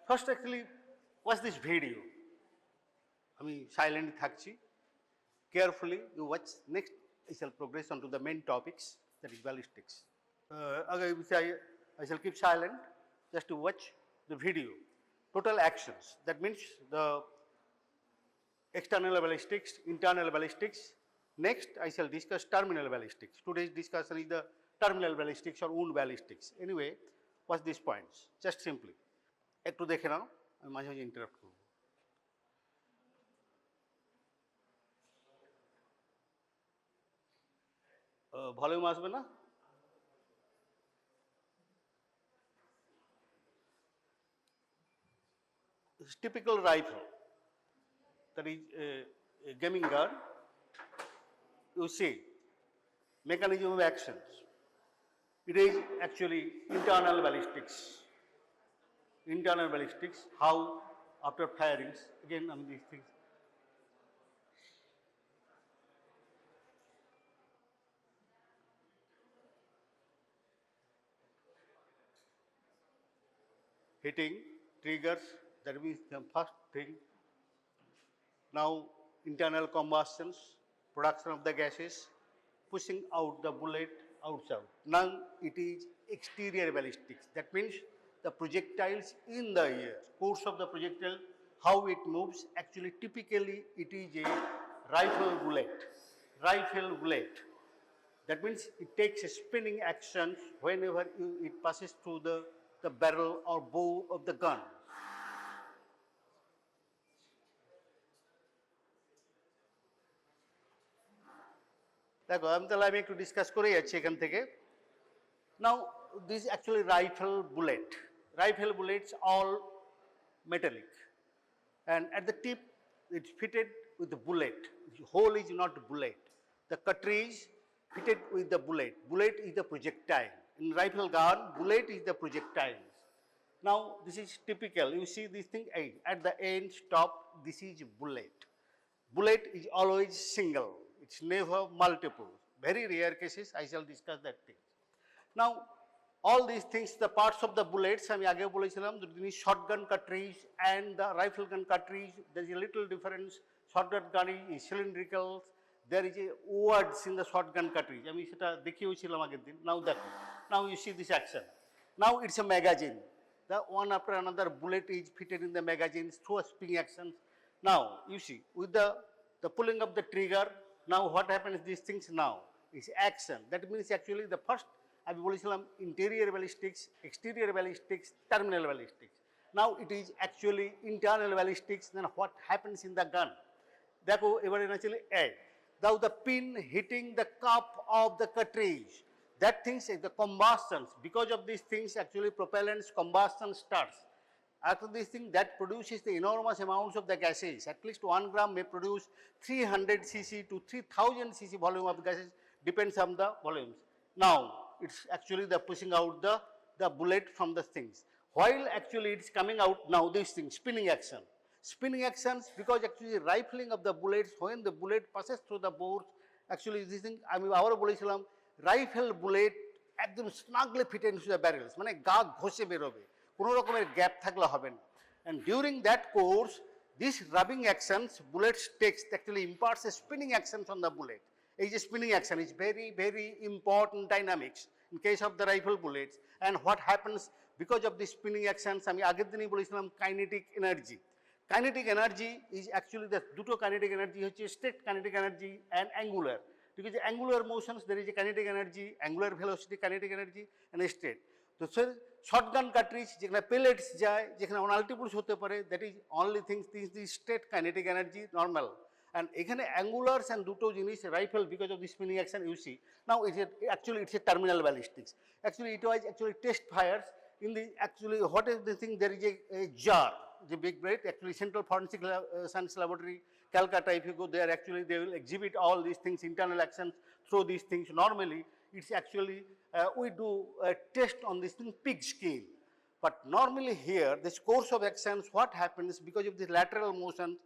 First, actually, watch this video. আমি silent থাকছি. Carefully, you watch. Next, I shall progress on to the main topics, that is ballistics. I shall keep silent just to watch the video. Total actions. That means the external ballistics, internal ballistics. Next, I shall discuss terminal ballistics. Today's discussion is the terminal ballistics or wound ballistics. Anyway, watch these points, just simply. একটু দেখে নাও, আমি মাঝে মাঝে interrupt করব। Volume আসবে না? Typical rifle, that is a gaming gun. You see, mechanism of actions. It is actually internal ballistics. Internal ballistics, how after firings, again I mean these things. Hitting, triggers, that means the first thing. Now internal combustions, production of the gases, pushing out the bullet outside. Now it is exterior ballistics, that means the projectiles in the air, course of the projectile, how it moves. Actually, typically it is a rifle bullet. Rifle bullet. That means it takes a spinning action whenever it passes through the barrel or bow of the gun. দেখো আমি একটু discuss করে যাচ্ছি এখান থেকে। Now this is actually rifle bullet. Rifle bullets all metallic, and at the tip it's fitted with the bullet. The hole is not bullet. The cartridge fitted with the bullet. Bullet is the projectile. In rifle gun, bullet is the projectile. Now this is typical. You see this thing at the end stop. This is bullet. Bullet is always single. It's never multiple. Very rare cases. I shall discuss that thing. Now, all these things, the parts of the bullets, আমি আগে বলেছিলাম, the shotgun cartridge and the rifle gun cartridge, there is a little difference. Shotgun gun is cylindrical. There is a words in the shotgun cartridge. আমি সেটা দেখিয়েছিলাম আগের দিন. Now দেখো. Now you see this action. Now it's a magazine. The one after another bullet is fitted in the magazine through a spring action. Now you see with the pulling of the trigger. Now what happens? These things now is action. That means actually the first. আমি বলেছিলাম interior ballistics, exterior ballistics, terminal ballistics. Now it is actually internal ballistics. Then what happens in the gun? দেখো এবারে actually now the pin hitting the cup of the cartridge. That things is the combustions. Because of these things, actually propellants combustion starts. After this thing, that produces the enormous amounts of the gases. At least 1 gram may produce 300 cc to 3000 cc volume of gases, depends on the volumes. Now it's actually the pushing out the bullet from the things. While actually it's coming out now this thing, spinning action. Spinning actions, because actually rifling of the bullets, when the bullet passes through the bores, actually this thing, আমি আবারও বলেছিলাম, rifle bullet একদম snugly fitted into the barrels, মানে গা ঘষে বেরোবে, কোনো রকমের গ্যাপ থাকলে হবে না। And during that course, this rubbing actions, bullets takes actually imparts a spinning actions on the bullet. এই যে spinning action is very, very important dynamics in case of the rifle bullets. And what happens because of this spinning actions, আমি আগের দিনই বলেছিলাম kinetic energy. Kinetic energy is actually the দুটো kinetic energy হচ্ছে straight kinetic energy and angular. Because angular motions there is a kinetic energy, angular velocity, kinetic energy and straight. তো shotgun cartridge যেখানে pellets যায়, যেখানে multiples হতে পারে, that is only things this is straight kinetic energy normal. And এখানে angulars and দুটো জিনিস rifle because of the spinning action you see. Now actually it's a terminal ballistics. Actually it was actually test fires in the actually what is the thing, there is a jar, the big braid, actually Central Forensic Science Laboratory, Calcutta, if you go there, actually they will exhibit all these things, internal actions through these things. Normally it's actually we do a test on this thing pig skin. But normally here this course of actions, what happens because of the lateral motions,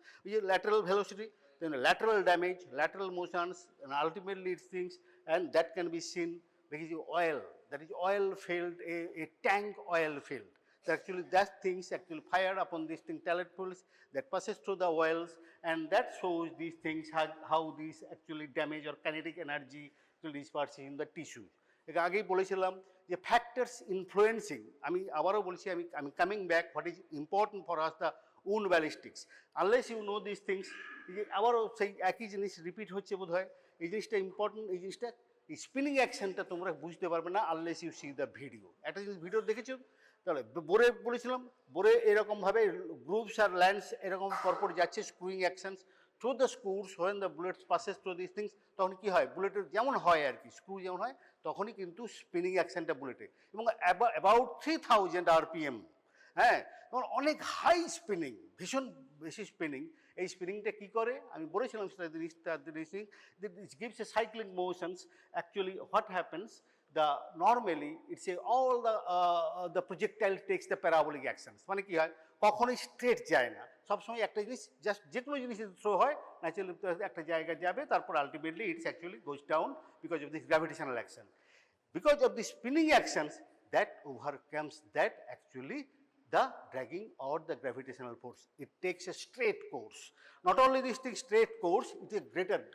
lateral velocity, then lateral damage, lateral motions, and ultimately it's things, and that can be seen because oil, that is oil filled, a tank oil filled. Actually that things actually fire upon this thing talent pulse that passes through the wells, and that shows these things how these actually damage or kinetic energy to disperse in the tissue. এটা আগেই বলেছিলাম যে factors influencing, আমি আবারও বলছি, আমি coming back what is important for us the wound ballistics, unless you know this things. আবারও সেই একই জিনিস রিপিট হচ্ছে বোধ হয়, এই জিনিসটা ইম্পর্টেন্ট, এই জিনিসটা স্পিনিং অ্যাকশনটা তোমরা বুঝতে পারবে না unless you see the video. একটা জিনিস ভিডিও দেখেছো, তাহলে বোরে বলেছিলাম, বোরে এরকমভাবে গ্রুপস আর ল্যান্ডস এরকম পরপর যাচ্ছে, screwing actions through the screws, when the bullets passes through this things, তখন কী হয়, বুলেটের যেমন হয় আর কি, স্ক্রু যেমন হয় তখনই কিন্তু স্পিনিং অ্যাকশনটা বুলেটে, এবং অ্যাবাউট 3000 RPM, হ্যাঁ, তখন অনেক হাই স্পিনিং, ভীষণ বেশি স্পিনিং। এই স্পিনিংটা কী করে আমি বলেছিলাম, সেটা it gives a cycling motions. Actually what happens, normally it's a all the projectile takes the parabolic actions, মানে কি হয়, কখনোই স্ট্রেট যায় না, সবসময় একটা জিনিস জাস্ট যে কোনো জিনিস থ্রো হয় ন্যাচারালি একটা জায়গায় যাবে, তারপর ultimately it's actually goes down because of this gravitational action, because of the spinning actions that overcomes that actually the dragging or the gravitational force. It takes a straight course. Not only this thing straight course, it is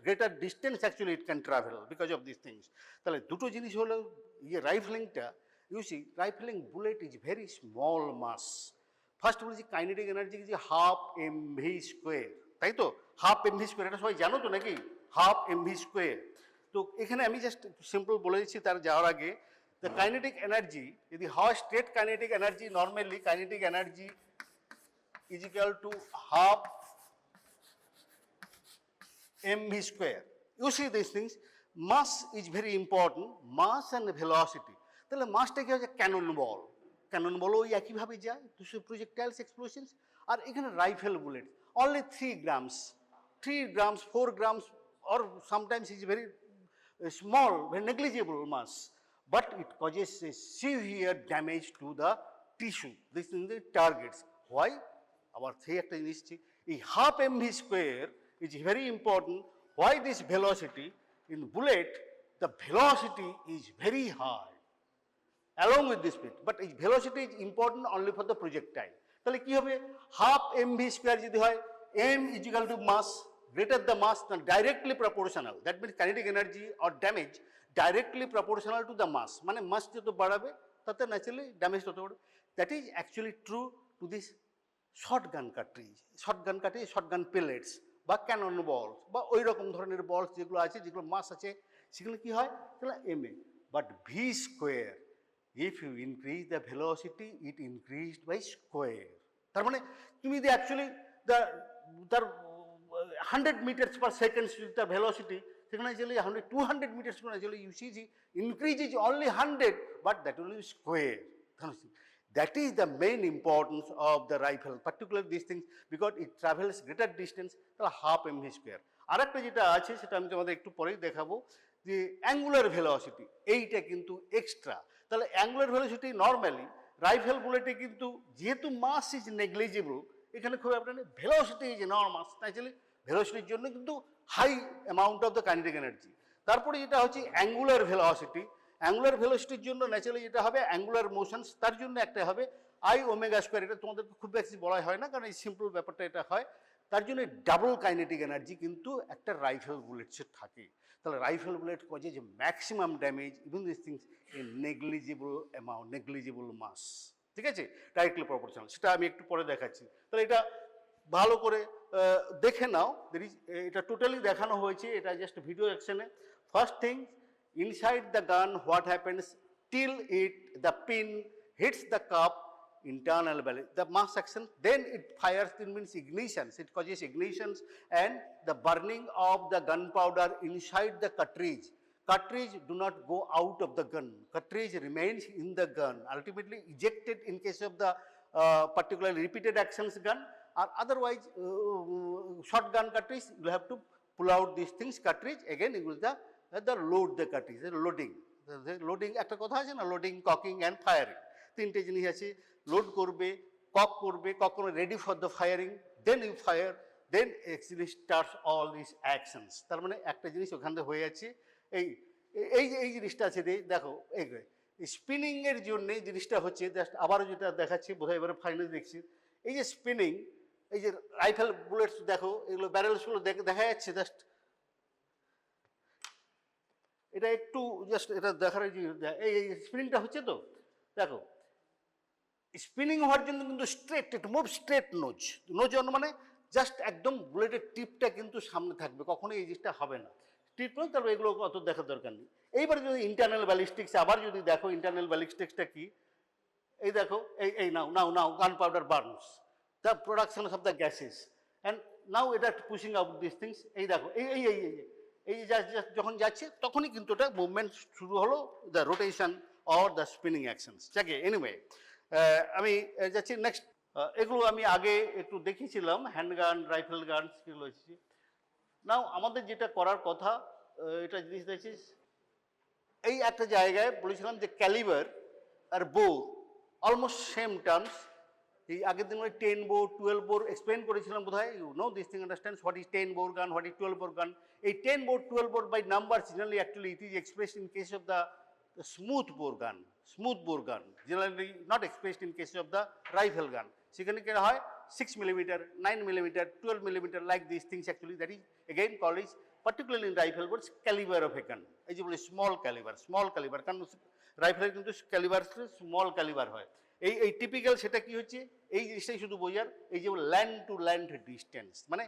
greater distance actually it can travel because of these things. তাহলে দুটো জিনিস হলো, রাইফলিংটা, you see rifling bullet is very small mass. First বলেছি kinetic energy কি half mv square, তাই তো, half mv square, এটা সবাই জানো তো নাকি, হাফ mv স্কোয়ার। তো এখানে আমি জাস্ট সিম্পল বলে দিচ্ছি তার যাওয়ার আগে, the kinetic energy, যদি হয় straight kinetic energy, normally kinetic energy is equal to half mv square. You see these things, mass is very important, mass and velocity. তাহলে মাসটা কি হচ্ছে, ক্যানন বল, ক্যানন বলও ওই একইভাবে যায় টু projectiles explosions, আর এখানে rifle bullet only 3 grams, 4 grams, or sometimes is very small, very negligible mass, but it causes a severe damage to the tissue. This is the targets. Why? Our সেই একটা জিনিস, এই half mv square is very important. Why this velocity in bullet, the velocity is very high along with this speed, but its velocity is important only for the projectile. তাহলে কি হবে, half mv square যদি হয়, m is equal to mass, greater the mass then directly proportional, that means kinetic energy or damage directly proportional to the mass, মানে মাস যত বাড়াবে তাতে naturally damage তত বাড়বে। That is actually true to this shotgun cartridge, shotgun পেলেটস বা Canon বলস বা ওই রকম ধরনের বলস যেগুলো আছে, যেগুলো মাস আছে, সেগুলো কি হয়, সেগুলো MA, but V square, if you increase the velocity it increased by square. তার মানে তুমি যদি অ্যাকচুয়ালি তার 100 meters per second তার ভেলোসিটি, সেখানে actually 200 meters actually you see the increase is only 100, but that will be square. That is the main importance of the rifle, particularly these things, because it travels greater distance, তাহলে half mv square. আর একটা যেটা আছে সেটা আমি তোমাদের একটু পরেই দেখাবো, যে অ্যাঙ্গুলার ভেলোসিটি, এইটা কিন্তু এক্সট্রা। তাহলে অ্যাঙ্গুলার ভেলোসিটি নর্মালি রাইফেল বুলেটে কিন্তু যেহেতু মাস ইজ নেগলিজিবল, এখানে খুব একটা ভেলোসিটি ইজ এনর্মাস, অ্যাকচুয়ালি ভেলোসিটির জন্য কিন্তু high amount of the kinetic energy. তারপরে যেটা হচ্ছে অ্যাঙ্গুলার ভেলোসিটি, অ্যাঙ্গুলার ভেলোসিটির জন্য ন্যাচারালি যেটা হবে অ্যাঙ্গুলার মোশনস, তার জন্য একটা হবে আই ওমেগা স্কোয়ার। এটা তোমাদের খুব বেশি বলা হয় না, কারণ এই সিম্পল ব্যাপারটা এটা হয়, তার জন্য ডাবল কাইনেটিক এনার্জি কিন্তু একটা রাইফেল বুলেটসের থাকে। তাহলে রাইফেল বুলেট কজে যে maximum damage even this things in negligible amount, negligible mass, ঠিক আছে, ডাইরেক্টলি প্রপোর্শনাল, সেটা আমি একটু পরে দেখাচ্ছি। তাহলে এটা ভালো করে দেখে নাও, এটা টোটালি দেখানো হয়েছে, এটা জাস্ট ভিডিও অ্যাকশনে। First thing, inside the gun what happens till the pin hits the cup, internal the mass action, then it fires, it means ignitions, it causes ignitions and the burning of the gunpowder inside the cartridge. Cartridge do not go out of the gun, cartridge remains in the gun, ultimately ejected in case of the particularly repeated actions gun, or otherwise shotgun cartridge you have to pull out these things, cartridge again you will the load the cartridge, loading, loading একটা কথা আছে না, loading, cocking and firing, তিনটে জিনিস আছে, load করবে, cock করবে, কখনো ready for the firing, then you fire, then actually starts all this actions. তার মানে একটা জিনিস ওখান থেকে হয়ে যাচ্ছে, এই এই এই জিনিসটা আছে, দেখো এই স্পিনিং এর জন্য জিনিসটা হচ্ছে জাস্ট আবারও যেটা দেখাচ্ছি বোধহয় এবারে ফাইনালি দেখছি, এই যে স্পিনিং, এই যে রাইফেল বুলেটস দেখো এগুলো ব্যারেলসগুলো দেখা যাচ্ছে জাস্ট, এটা একটু জাস্ট এটা দেখার এই স্পিনিংটা হচ্ছে তো দেখো, স্পিনিং হওয়ার জন্য কিন্তু স্ট্রেট, একটু মুভ স্ট্রেট নোজ, নোজ মানে জাস্ট একদম বুলেটের টিপটা কিন্তু সামনে থাকবে, কখনোই এই জিনিসটা হবে না টিপ নয়, তাহলে এগুলো অত দেখার দরকার নেই। এইবার যদি ইন্টারনাল ব্যালিস্টিক্স আবার যদি দেখো, ইন্টারনাল ব্যালিস্টিক্সটা কি, এই দেখো এই now gun powder burns the production of the gases and now এটা পুশিং আউট দিস থিংস, এই দেখো এই যখন যাচ্ছে তখনই কিন্তু এটা মুভমেন্ট শুরু হলো, the rotation or the spinning actions. যাকে এনিওয়ে আমি যাচ্ছি নেক্সট, এগুলো আমি আগে একটু দেখিয়েছিলাম, হ্যান্ডগান, রাইফেল গান, সেগুলো হচ্ছে। নাও আমাদের যেটা করার কথা, এটা জিনিস দেখছিস, এই একটা জায়গায় বলেছিলাম যে ক্যালিবার আর বো অলমোস্ট সেম টার্মস। এই আগের দিন 10 bore 12 bore এক্সপ্লেন করেছিলাম বোধ হয়, you know this thing, understands what is 10 bore gun, what is 12 bore gun। এই 10 bore 12 bore by number generally actually it is expressed in case of the smooth bore gun, generally not expressed in case of the rifle gun. সেখানে কি হয় 6 mm, 9 mm, 12 mm, like this things actually that is again called is particularly in rifle bullets caliber of a gun, এই যে বলি small calibre, কারণ রাইফেলের কিন্তু calibre small calibre হয়। এই টিপিক্যাল সেটা কি হচ্ছে, এই জিনিসটাই শুধু বোঝার, এই যে ল্যান্ড টু ল্যান্ড ডিস্টেন্স, মানে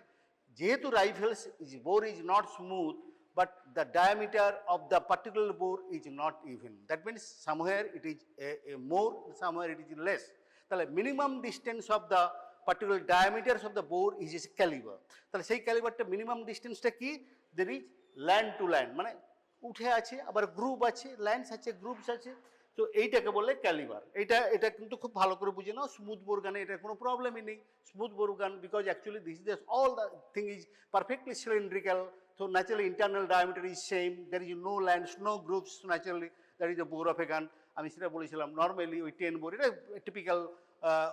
যেহেতু rifles bore is not smooth but the diameter of the particular bore is not even, that means somewhere it is more, somewhere it is less, তাহলে minimum distance of the particular diameters of the bore is a calibre. তাহলে সেই ক্যালিবারটা minimum ডিস্টেন্সটা কি, there is land to land, মানে উঠে আছে, আবার গ্রুপ আছে, ল্যান্ডস আছে, গ্রুপস আছে, তো এইটাকে বলে ক্যালিবার। এটা কিন্তু খুব ভালো করে বুঝে নাও, স্মুথ বোর গানে এটা কোনো প্রবলেমই নেই, স্মুথ বোর গান, because actually this is all the thing is perfectly cylindrical, so naturally internal diameter is same, there is no lands, no groups, naturally that is the bore of a gun। আমি সেটা বলেছিলাম normally ওই 10 bore, এটা typical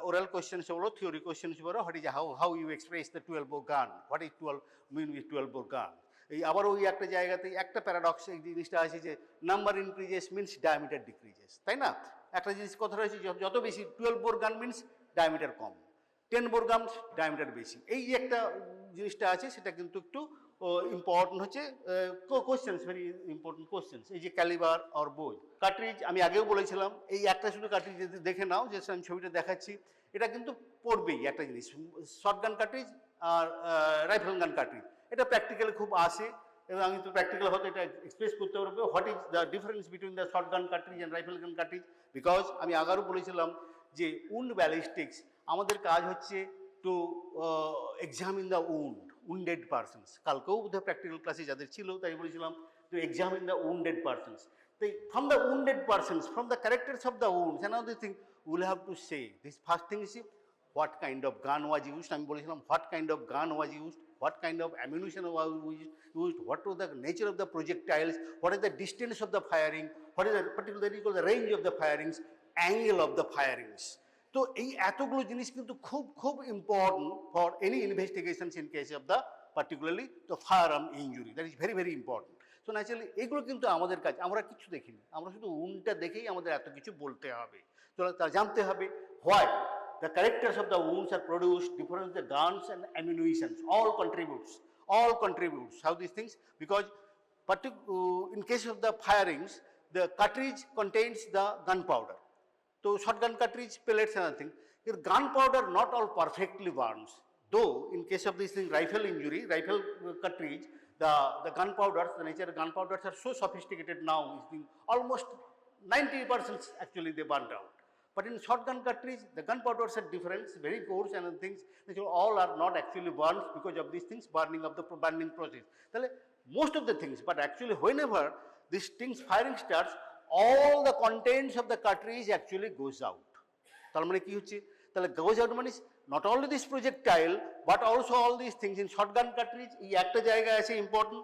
oral questions হলো, theory questions হলো, what is how you express the 12 bore gun, what is 12 mean with 12 bore gun। এই আবার ওই একটা জায়গাতে একটা প্যারাডক্স এই জিনিসটা আছে যে number increases means diameter decreases, তাই না? একটা জিনিস কথা রয়েছে, যত বেশি 12 bore gun মিনস ডায়ামিটার কম, 10 bore gun ডায়ামিটার বেশি, এই যে একটা জিনিসটা আছে সেটা কিন্তু একটু ইম্পর্টেন্ট হচ্ছে, কোশ্চেন্স, ভেরি ইম্পর্টেন্ট কোশ্চেন্স। এই যে ক্যালিবার আর বোই কার্ট্রিজ, আমি আগেও বলেছিলাম এই একটা শুধু কার্ট্রিজ যদি দেখে নাও, যে আমি ছবিটা দেখাচ্ছি, এটা কিন্তু পড়বেই একটা জিনিস, শর্ট গান কার্ট্রিজ আর রাইফেল গান কার্ট্রিজ, এটা প্র্যাকটিক্যালি খুব আসে, এবং আমি তো প্র্যাকটিক্যাল হয়তো এটা এক্সপ্রেস করতে পারবো, what is the difference between the short gun cartridge and rifle gun cartridge, because আমি আগারও বলেছিলাম যে উন্ড ব্যালিস্টিক্স আমাদের কাজ হচ্ছে two examine the wounded persons, কালকেও বোধহয় প্র্যাকটিক্যাল ক্লাসে যাদের ছিল তাই বলেছিলাম two examine the wounded persons, তো from the wounded persons, from the characters of the wounds, another thing we will have to say, this first thing is what kind of gun was used, আমি বলেছিলাম what kind of gun was used, what kind of ammunition was used, what was the nature of the projectiles, what is the distance of the firing, what is the particularly called the range of the firings, angle of the firings। তো এই এতগুলো জিনিস কিন্তু খুব খুব important for any investigations in case of the particularly the fire arm injury, that is very very important. So naturally এগুলো কিন্তু আমাদের কাজ, আমরা কিছু দেখিনি, আমরা শুধু উন্ডটা দেখেই আমাদের এত কিছু বলতে হবে, তো তা জানতে হবে why the characters of the wounds are produced, difference the guns and ammunitions, all contributes, how these things, because in case of the firings, the cartridge contains the gunpowder, so shotgun cartridge, pellets and everything, your gunpowder not all perfectly burns, though in case of this thing rifle injury, rifle cartridge, the gunpowders, the nature of gunpowders are so sophisticated now, almost 90% actually they burnt out. But in shotgun cartridge, the gunpowders are different, very coarse and things, which all are not actually burned because of these things, burning process. Most of the things, but actually whenever these things firing starts, all the contents of the cartridge actually goes out. তাহলে মানে কি হচ্ছে, তাহলে goes out মানে not only this projectile, but also all these things in shotgun cartridge, এই একটা জায়গায় আছে ইম্পর্টেন্ট,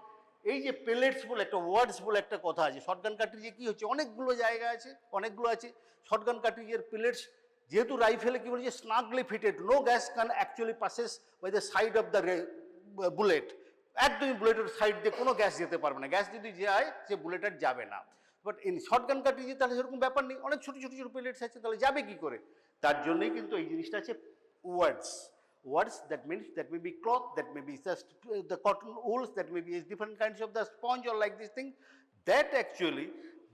এই যে পেলেটস বলে একটা ওয়ার্ডস বলে একটা কথা আছে, শটগান কার্ট্রিজে কি হচ্ছে, অনেকগুলো জায়গা আছে, অনেকগুলো আছে শটগান কার্ট্রিজের পেলেটস, যেহেতু রাইফেলে কি বলেছে snugly fitted, no gas can actually passes by the side of the bullet, একদমই বুলেটের সাইড দিয়ে কোনো গ্যাস যেতে পারবে না, গ্যাস যদি যায় সে বুলেটের যাবে না, বাট ইন শর্টগান কার্ট্রিজে তাহলে সেরকম ব্যাপার নেই, অনেক ছোটো ছোটো ছোটো পেলেটস আছে, তাহলে যাবে কী করে? তার জন্যই কিন্তু এই জিনিসটা আছে ওয়ার্ডস। Words, that means that may be cloth, that may be just the cotton wools, that may be different kinds of the sponge or like this thing, that actually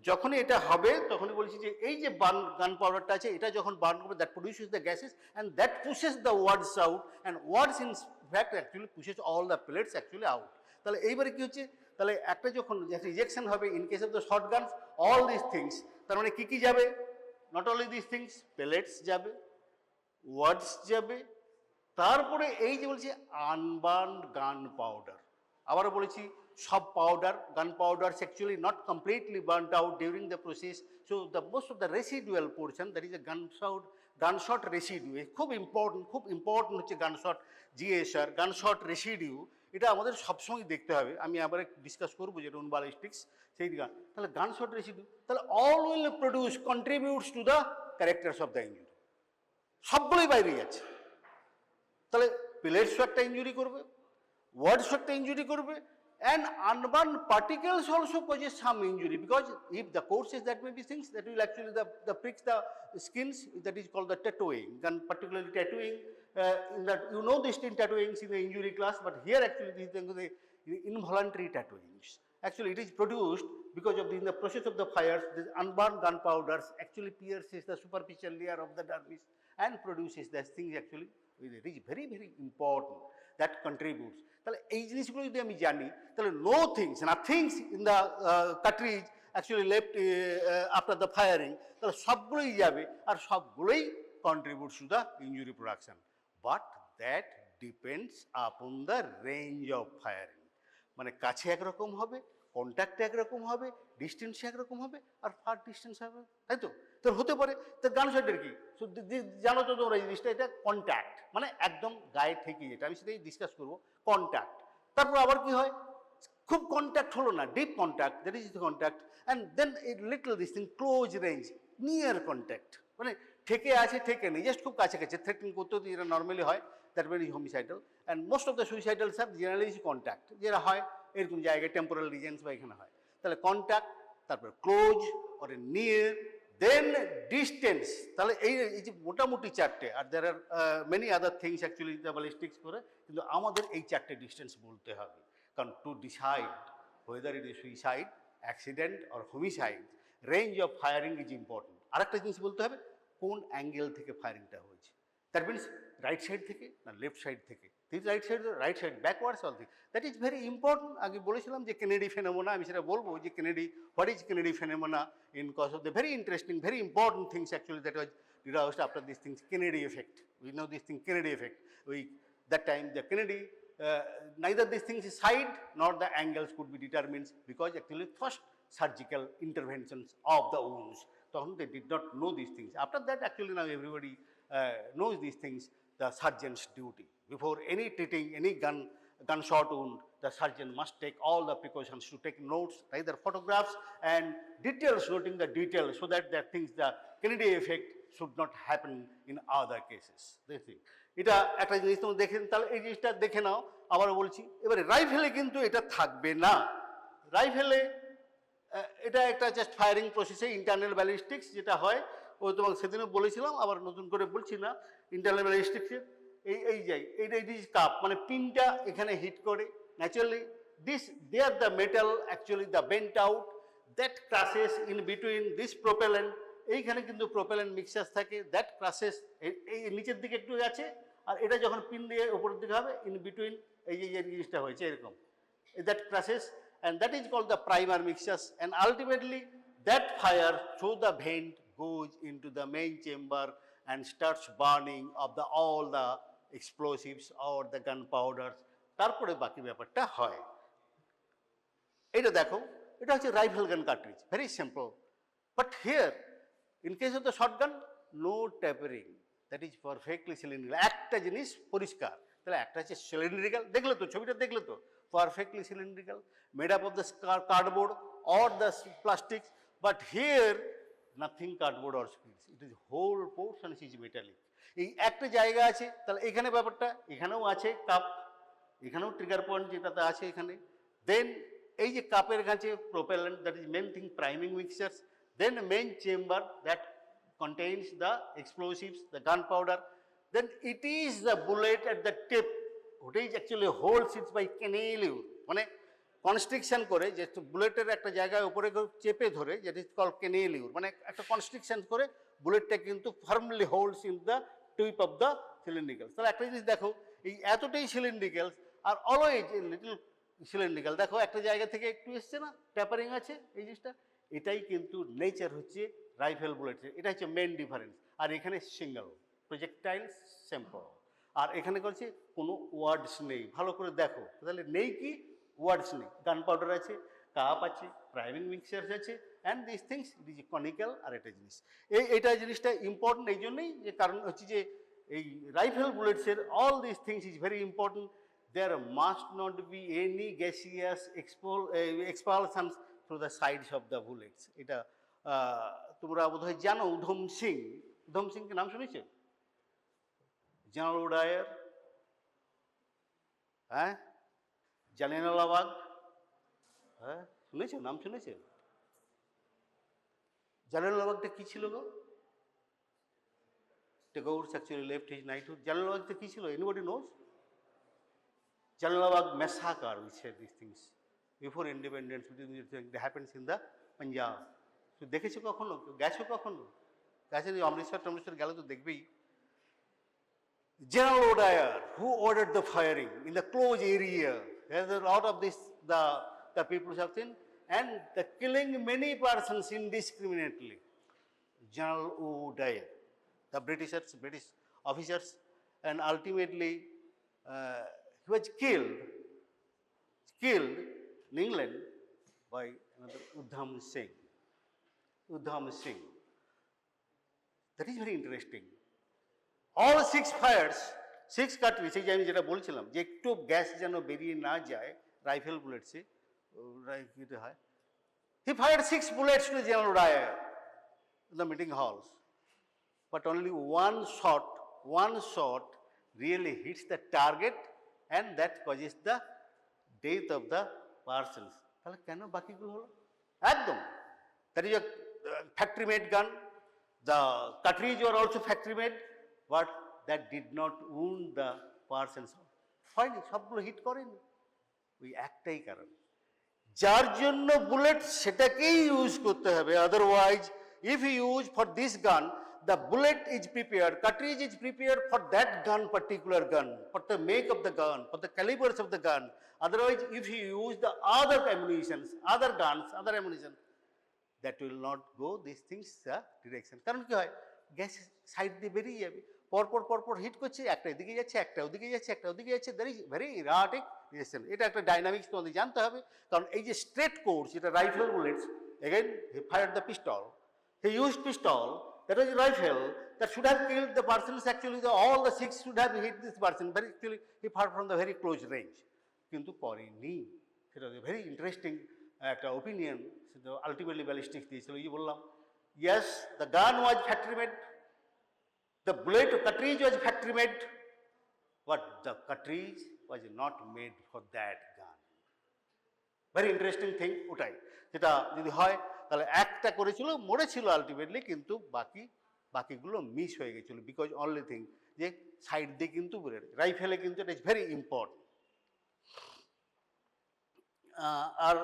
যখনই এটা হবে তখনই বলছি যে এই যে গান পাউডারটা আছে এটা যখন বার্ন করবে that produces the gases and that pushes the wads out and wads in fact actually pushes all the pellets actually out. তাহলে এইবারে কী হচ্ছে, তাহলে একটা যখন রিজেকশন হবে in case of the shotguns all this things, তার মানে কী কী যাবে? Not only this things, pellets যাবে, ওয়ার্ডস যাবে, তারপরে এই যে বলছি আনবার্নড গান পাউডার। আবারও বলেছি সব powder, gun powders actually not completely burned out during the process, so the most of the residual portion that is a gunshot residue, খুব ইম্পর্টেন্ট হচ্ছে গানশট জিএসআর, গানশট রেসিডিউ, এটা আমাদের সবসময় দেখতে হবে। আমি আবার ডিসকাস করবো যেটা ব্যালিস্টিক্স সেই গান। তাহলে গানশট রেসিডিউ তাহলে all will produce contributes to the characters of the injury, সবগুলোই বাইরে যাচ্ছে। তাহলে পেলেটসও একটা ইঞ্জুরি করবে, ওয়ার্ডসও একটা ইঞ্জুরি করবে, and unburned particles also causes some injury, because if the courses that may be things that will actually the pricks the skins, that is called the tattooing, and particularly tattooing in that you know this in tattooings in the injury class, but here actually this is the involuntary tattooings. Actually it is produced because of in the process of the fires, this unburned gunpowders actually pierces the superficial layer of the dermis and produces these things actually. It is very very important that contributes. তাহলে এই জিনিসগুলো যদি আমি জানি তাহলে no things nothings in the cartridge actually left after the firing, তাহলে সবগুলোই যাবে আর সবগুলোই contributes to the injury production, but that depends upon the range of firing. মানে কাছে একরকম হবে, কন্ট্যাক্ট একরকম হবে, ডিস্টেন্স একরকম হবে, আর ফার ডিস্টেন্স হবে, তাই তো? তো হতে পারে তো গানশটের কি জানো তো তোমরা এই জিনিসটা, এটা কন্ট্যাক্ট মানে একদম গায়ে ঠেকে যেটা, আমি সেটাই ডিসকাস করবো, কন্ট্যাক্ট। তারপর আবার কি হয়, খুব কন্ট্যাক্ট হলো না, deep contact, that is contact, and then it little this thing close range, near contact, মানে ঠেকে আছে ঠেকে নেই, জাস্ট খুব কাছাকাছি থ্রেটিং করতে হতে যেটা নর্মালি হয়, that very homicidal, and most of the suicidals have generally contact, যেটা হয় এরকম জায়গায় টেম্পোরাল রিজেন্স বা এখানে হয়। তাহলে কন্ট্যাক্ট, তারপরে close or near, then distance. তাহলে এই যে মোটামুটি চারটে, আর there are many other things actually the ballistics করে, কিন্তু আমাদের এই চারটে ডিস্টেন্স বলতে হবে, কারণ to decide whether it is suicide, accident or homicide, range of firing is important. আরেকটা জিনিস বলতে হবে কোন অ্যাঙ্গেল থেকে ফায়ারিংটা হয়েছে, দ্যাট মিনস রাইট সাইড থেকে না লেফট সাইড থেকে, right side backwards all thing, that is very important. আগে বলেছিলাম যে কেনেডি ফেনোমেনা, আমি সেটা বলবো যে Kennedy, what is Kennedy phenomena in cause of the very interesting, very important things actually that was developed after these things, Kennedy effect. We know this thing, Kennedy effect. That time the Kennedy, neither these things is side nor the angles could be determined, because actually first surgical interventions of the wounds, so they did not know these things. After that actually now everybody knows these things, the surgeon's duty. Before any treating any gunshot wound, the surgeon must take all the precautions to take notes, either photographs and details, noting the details, so that the things, the Kennedy effect should not happen in other cases. They think এটা একটা জিনিস তোমরা দেখেন, তাহলে এই জিনিসটা দেখে নাও। আবার বলছি এবারে রাইফেলে কিন্তু এটা থাকবে না, রাইফেলে এটা একটা জাস্ট ফায়ারিং প্রসেসে ইন্টারনাল ব্যালিস্টিক্স যেটা হয়, ও তোমাকে সেদিনও বলেছিলাম, আবার নতুন করে বলছি না, ইন্টারনাল ব্যালিস্টিক্সের এই যাই এইটা কাপ মানে পিনটা এখানে হিট করে, naturally there the metal actually the bent out, that crashes in between this propellant, এইখানে কিন্তু প্রোপেলেন্ট মিক্সার থাকে, দ্যাট ক্রাসেস এই নিচের দিকে একটু আছে, আর এটা যখন পিন দিয়ে উপরের দিকে হবে ইন বিটুইন এই যে জিনিসটা হয়েছে এরকম, that ক্রাসেস, and that is called the primer mixtures, and ultimately that fire through the vent goes into the main chamber and starts burning of all the explosives or the gunpowders, তারপরে বাকি ব্যাপারটা হয়। এটা দেখো, এটা হচ্ছে rifle gun cartridge, very simple, but here in case of the shotgun no tapering, that is perfectly cylindrical. একটা জিনিস পরিষ্কার, তাহলে একটা হচ্ছে সিলিন্ড্রিক্যাল, দেখলে তো ছবিটা, দেখলে তো perfectly cylindrical, made up of the cardboard or the plastics, but here nothing cardboard or springs, it is whole portion is metallic. এই একটা জায়গা আছে, তাহলে এখানে ব্যাপারটা, এখানেও আছে কাপ, এখানেও ট্রিগার পয়েন্ট যেটাতে আছে এখানে, দেন এই যে কাপের কাছে propellant, that is main thing, priming mixtures, then main chamber that contains the explosives, the gunpowder, then it is the bullet at the tip which actually holds it by canalure, মানে constriction করে যে বুলেটের একটা জায়গায় উপরে চেপে ধরে, যেটা ইজ কল canalure, মানে একটা কনস্ট্রিকশন করে বুলেটটা কিন্তু firmly holds in the tip of the cylindrical. তাহলে একটা জিনিস দেখো, এই এতটাই cylindrical are always little cylindrical, দেখো একটা জায়গা থেকে একটু এসছে না, ট্যাপারিং আছে এই জিনিসটা, এটাই কিন্তু নেচার হচ্ছে রাইফেল বুলেটের, এটা হচ্ছে মেন ডিফারেন্স। আর এখানে সিঙ্গেল প্রজেক্টাইল স্যাম্পল, আর এখানে করছে কোনো ওয়ার্ডস নেই, ভালো করে দেখো তাহলে নেই কি ওয়ার্ডস নেই, গান পাউডার আছে, কাপ আছে, প্রাইমিং মিক্সচার্স আছে, and this things it is conical. আর এটা জিনিস এইটা জিনিসটা ইম্পর্টেন্ট এই জন্যই যে কারণ হচ্ছে যে এই রাইফেল বুলেটসের all this things is very important. There must not be any gaseous expulsions through the sides of the bullets. এটা তোমরা বোধহয় জানো, উধম সিংকে নাম শুনেছো? জেনারেল ডায়ার, হ্যাঁ, জালিয়ানওয়ালাবাগ, হ্যাঁ শুনেছো, নাম শুনেছো? জালিয়ানওয়ালাবাগটা কি ছিল গো? Tagore actually left his knighthood. জালিয়ানওয়ালাবাগটা কি ছিল? Anybody knows? Jallianwala massacre, we said these things before independence, it happens in the Punjab. So দেখেছো কখনো, গেছো কখনো? গেছে অমৃতসর গেলে তো দেখবেই। General O'Dwyer, who ordered the firing in the close area, out of this the people have seen, and the killing many persons indiscriminately. General O'Dwyer, the British officers, and ultimately he was killed in England by another Udham Singh. That is very interesting. All 6 fires, 6 cartridges, এই যে আমি যেটা বলছিলাম যে একটু gas যেন বেরিয়ে না যায় রাইফেল বুলেটসে, হয়, he fired 6 bullets to General Dyer in the meeting halls, but only one shot really hits the target, and that causes the death of the persons. তাহলে কেন বাকিগুলো হলো? একদম, that is a factory made gun, the cartridge were also factory made, but that did not wound the persons. হয়নি, সবগুলো hit করেনি, ওই একটাই কারণ, যার জন্য বুলেট সেটাকেই ইউজ করতে হবে। Otherwise if you use for this gun, the bullet is prepared, cartridge is prepared for that gun, particular gun, for the make of the gun, for the calibers of the gun. Otherwise, if you use the other ammunitions, other guns, other ammunition, that will not go these things direction. কারণ কি হয়, gas side দিয়ে বেরিয়ে যাবে, পরপর hit করছে, একটা এদিকে যাচ্ছে, একটা ওদিকে যাচ্ছে, একটা ওদিকে যাচ্ছে, দ্যাট ইজ ভেরি ইরাটিক রিয়েকশন। এটা একটা ডাইনামিক্স তোমাদের জানতে হবে, কারণ এই যে স্ট্রেট কোর্স, এটা rifle bullets, again he fired the pistol, he used pistol, that was a rifle that should have killed the persons. Actually, all the 6 should have hit this person, but actually he fired from the very close range. কিন্তু করেনি, সেটা very interesting একটা opinion, সেটা ultimately ব্যালিস্টিক্স দিয়েছিল। এই বললাম, yes, the gun was factory made, the bullet cartridge was factory made, but the cartridge was not made for that gun. Very interesting thing ওটাই, যেটা যদি হয় তাহলে একটা করেছিল, মরেছিল আলটিমেটলি, কিন্তু বাকিগুলো মিস হয়ে গেছিলো, বিকজ অনলি থিং যে সাইড দিয়ে কিন্তু রাইফেলে কিন্তু এটা ইজ ভেরি ইম্পর্টেন্ট। আর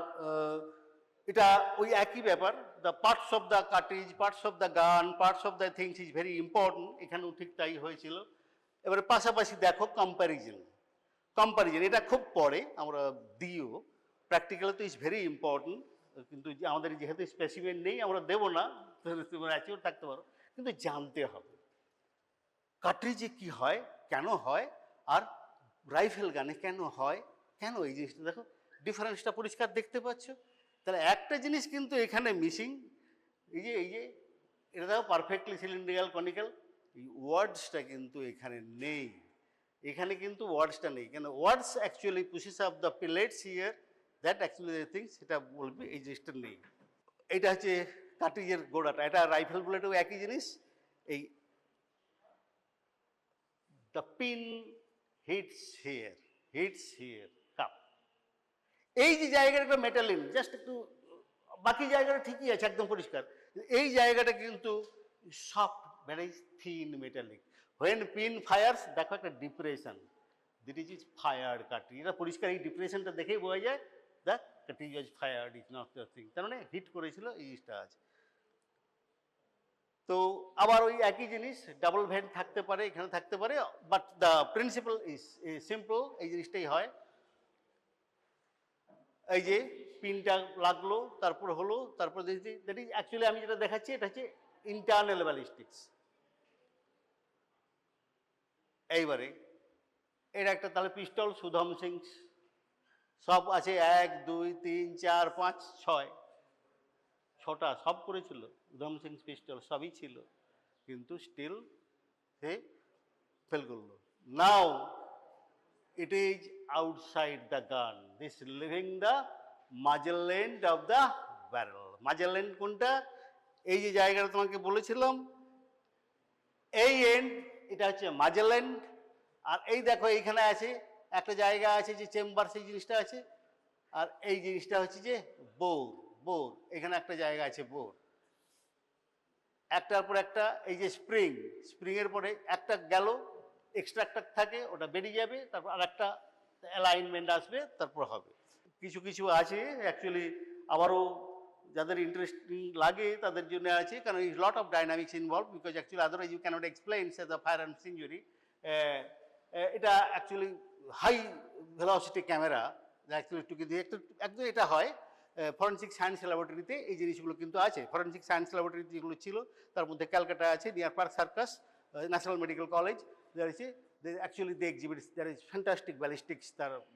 এটা ওই একই ব্যাপার, the parts of the cartridge, parts of the gun, parts of the things is very important, এখানেও ঠিক তাই হয়েছিল। এবারে পাশাপাশি দেখো কম্প্যারিজন, এটা খুব পরে আমরা দিও, প্র্যাকটিক্যালি তো ইজ ভেরি ইম্পর্টেন্ট, কিন্তু আমাদের যেহেতু স্পেসিমেন নেই আমরা দেবো না, তোমরা অ্যাচিওর থাকতে পারো, কিন্তু জানতে হবে কার্ট্রিজে কি হয়, কেন হয়, আর রাইফেল গানে কেন হয়, কেন এই জিনিসটা দেখো, ডিফারেন্সটা পরিষ্কার দেখতে পাচ্ছ। তাহলে একটা জিনিস কিন্তু এখানে মিসিং, এই যে এটা দেখো পারফেক্টলি সিলিন্ড্রিক্যাল কনিক্যাল, এই ওয়ার্ডসটা কিন্তু এখানে নেই, এখানে কিন্তু ওয়ার্ডসটা নেই, কেন wads actually pushes off the pellets here, that actually thing, সেটা বলবে, এই জিনিসটা নেই। এটা হচ্ছে কার্ট্রিজের গোড়াটা, এটা রাইফেল বুলেটেও একই জিনিস, এই the pin hits here, cup. এই যে জায়গাটা মেটালিন, জাস্ট একটু, বাকি জায়গাটা ঠিকই আছে একদম পরিষ্কার, এই জায়গাটা কিন্তু soft, very thin metallic. When pin fires, দেখো একটা ডিপ্রেশন, দিট ইজ ফায়ার্ড কাটি, এটা পরিষ্কার, এই ডিপ্রেশনটা দেখেই বোঝা যায় দ্য কাটি is fired, is not the thing, তার মানে হিট করেছিল, এই জিনিসটা আছে। তো আবার ওই একই জিনিস, ডাবল ভেন্ট থাকতে পারে, এখানে থাকতে পারে, but the principal is simple, এই জিনিসটাই হয়। এই যে পিনটা লাগলো, তারপর হলো, তারপর দেখছি দ্যাট ইজ অ্যাকচুয়ালি আমি যেটা দেখাচ্ছি এটা হচ্ছে ইন্টারনাল ব্যালিস্টিক্স। এইবারে এটা একটা তাহলে পিস্টল, সুধম সিং সব আছে, 1 2 3 4 5 6, 6টা সব করেছিল, উধম সিং পিস্টল সবই ছিল, কিন্তু স্টিল সে ফেল করলো। নাও it is outside the gun, this leaving the muzzle end of the barrel. muzzle end কোনটা? এই যে জায়গাটা তোমাকে বলেছিলাম, এই এন্ড, এটা হচ্ছে muzzle end। আর এই দেখো এইখানে আছে একটা জায়গা আছে যে চেম্বার, সেই জিনিসটা আছে, আর এই জিনিসটা হচ্ছে যে বোর, বোর এখানে একটা জায়গা আছে বোর, একটার পর একটা, এই যে স্প্রিং, স্প্রিংয়ের পরে একটা গেল, এক্সট্রা একটা থাকে, ওটা বেরিয়ে যাবে, তারপর আর একটা অ্যালাইনমেন্ট আসবে, তারপর হবে। কিছু কিছু আছে অ্যাকচুয়ালি, আবারও যাদের ইন্টারেস্টিং লাগে তাদের জন্য আছে, কারণ is lot of dynamics involve, because actually otherwise you cannot explain say the firearms injury. এটা actually high velocity camera, actually টুকে দিয়ে একদম এটা হয় ফরেনসিক সায়েন্স ল্যাবরেটরিতে, এই জিনিসগুলো কিন্তু আছে। ফরেনসিক সায়েন্স ল্যাবরেটরি যেগুলো ছিল তার মধ্যে ক্যালকাটা আছে, near park circus, national medical college, there is actually they exhibit, there is fantastic ballistics,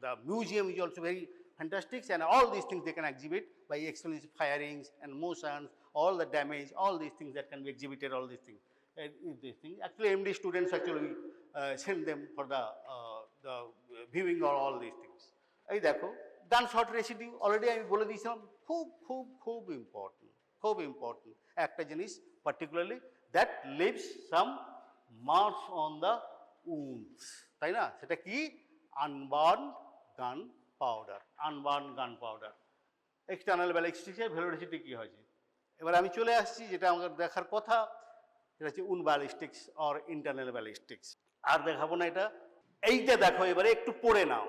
the museum is also very fantastic, and all these things they can exhibit by explosive firings and motions, all the damage, all these things that can be exhibited, all these things. These things actually MD students actually send them for the viewing or all these things. এই দেখো gunshot residue, already আমি বলে দিয়েছিলাম, খুব খুব খুব important, খুব important একটা জিনিস, particularly that leaves some marks on the wounds, তাই না? সেটা কি? Unburnt gun powder, unburnt gun powder. External ব্যালিস্টিক্সের ভেলোসিটি কী হয়েছে? এবার আমি চলে আসছি যেটা আমাদের দেখার কথা, সেটা হচ্ছে উন ব্যালিস্টিক্স অর ইন্টারনাল ব্যালিস্টিক্স। আর দেখাবো না এটা, এইটা দেখো এবারে একটু পড়ে নাও।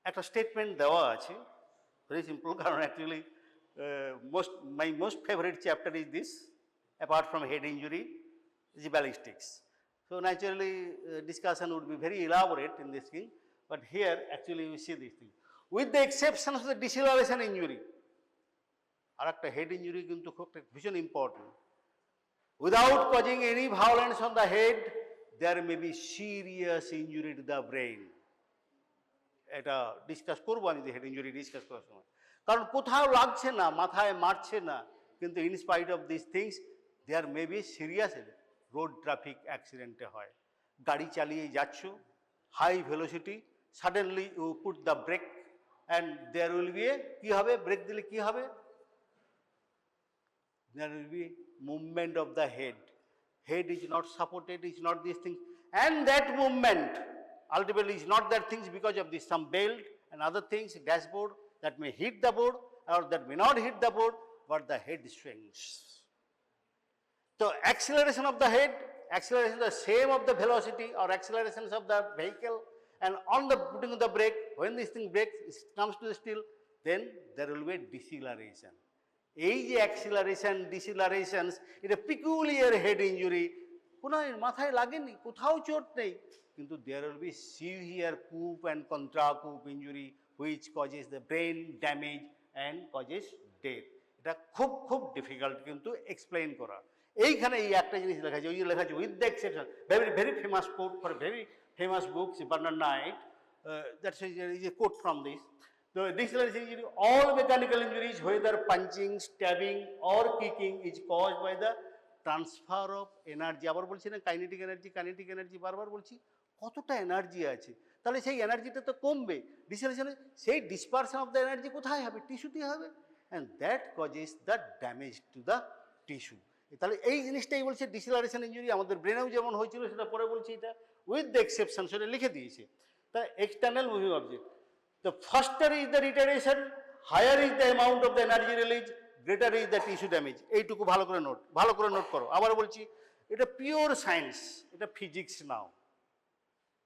একটা স্টেটমেন্ট দেওয়া আছে, ভেরি সিম্পল, কারণ actually my most favourite chapter is this, apart from head injury, is ballistics. So naturally discussion would be very elaborate in this thing, but here actually we see this thing. With the exception of the deceleration injury, আর একটা head injury কিন্তু খুব ভীষণ important. Without causing any violence on the head, there may be serious injury to the brain. এটা discuss করবো আমি head injury discuss করার সময়, কারণ কোথাও লাগছে না, মাথায় মারছে না, কিন্তু in spite of this things there may be serious road traffic অ্যাক্সিডেন্টে হয়। গাড়ি চালিয়ে যাচ্ছ, high velocity, suddenly you put the brake and there will be a, কী হবে, ব্রেক দিলে কী হবে, there will be movement of the head, head is not supported, is not these things, and that movement ultimately is not that things because of this some belt and other things, dashboard that may hit the board or that may not hit the board, but the head swings. So acceleration of the head, acceleration the same of the velocity or accelerations of the vehicle, and on the putting of the brake, when this thing breaks, it comes to the still, then there will be a deceleration. এই যে acceleration ডিসিলারেশনস, এটা peculiar head injury, কোনো মাথায় লাগেনি, কোথাও চোট নেই, কিন্তু there will be severe coup and contra coup injury which causes the brain damage and causes death. এটা খুব খুব ডিফিকাল্ট কিন্তু এক্সপ্লেইন করা। এইখানে এই একটা জিনিস লেখা আছে, ওই যে লেখা আছে with the exception, very very famous quote for very famous books Bernard Knight, that's is a quote from this. So deceleration injury, all mechanical injuries, whether punching, stabbing or kicking, is caused by the transfer of energy. আবার বলছি না kinetic energy, kinetic energy বারবার বলছি, কতটা energy আছে, তাহলে সেই এনার্জিটা তো কমবে। ডিসেলেশনে সেই ডিসপারশন অফ দ্য এনার্জি কোথায় হবে, টিস্যুতে হবে, and that causes the damage to the tissue. তাহলে এই জিনিসটাই বলছে ডিসেলারেশন ইঞ্জুরি, আমাদের ব্রেনেও যেমন হয়েছিল সেটা পরে বলছি, এটা উইথ দ্য এক্সেপশন সেটা লিখে দিয়েছে। তা external moving object, The faster is the retardation, higher is the amount of the energy release, greater is the tissue damage. এইটুকু ভালো করে নোট করো। আবার বলছি, এটা পিওর সায়েন্স, এটা ফিজিক্স নাও।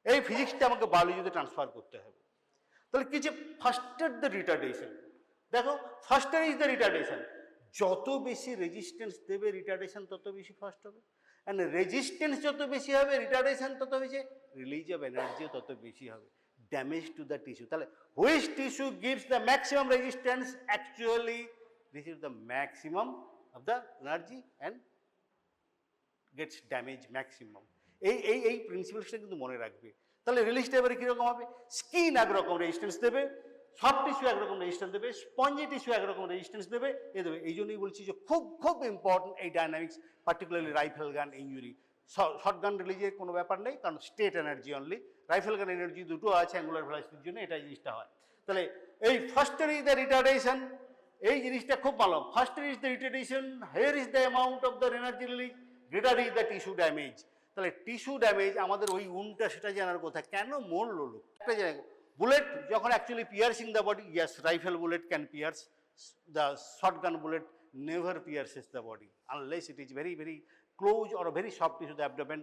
এই ফিজিক্সটা আমাকে বায়োলজিতে ট্রান্সফার করতে হবে। তাহলে কি যে ফাস্টার দ্য রিটার্ডেশন, দেখো ফাস্টার ইজ দ্য রিটার্ডেশন, যত বেশি রেজিস্ট্যান্স দেবে রিটার্ডেশন তত বেশি ফাস্ট হবে, অ্যান্ড রেজিস্ট্যান্স যত বেশি হবে রিটার্ডেশন তত বেশি, রিলিজ অফ এনার্জিও তত বেশি হবে, ড্যামেজ টু দ্য টিস্যু। তাহলে which tissue gives the maximum resistance, actually this is the maximum of the energy and gets damage maximum. এই প্রিন্সিপালসটা কিন্তু মনে রাখবে। তাহলে রিলিজটা এবারে কীরকম হবে, স্কিন একরকম রেজিস্ট্যান্স দেবে, সফট টিস্যু একরকম রেজিস্ট্যান্স দেবে, স্পঞ্জি টিস্যু একরকম রেজিস্ট্যান্স দেবে, দেবে। এই জন্যই বলছি যে খুব ইম্পর্টেন্ট এই ডাইনামিক্স, পার্টিকুলারলি রাইফেল গান ইঞ্জুরি। শর্ট গান রিলিজের কোনো ব্যাপার নেই, কারণ স্টেট এনার্জি অনলি, রাইফেল গান এনার্জি দুটো আছে অ্যাঙ্গুলার ভেলোসিটির জন্য, এটা জিনিসটা হয়। তাহলে এই ফার্স্টার ইজ দ্য রিটার্ডেশন, এই জিনিসটা খুব ভালো। Faster is the retardation, higher is the amount of the energy release, greater is the tissue damage. তাহলে টিস্যু ড্যামেজ আমাদের ওই উনটা সেটা জানার কথা, কেন মরলো লোক একটা জায়গায়। বুলেট যখন actually piercing the body, yes rifle bullet can pierce, the shotgun bullet never pierces the body unless it is very close or a very soft tissue, the abdomen.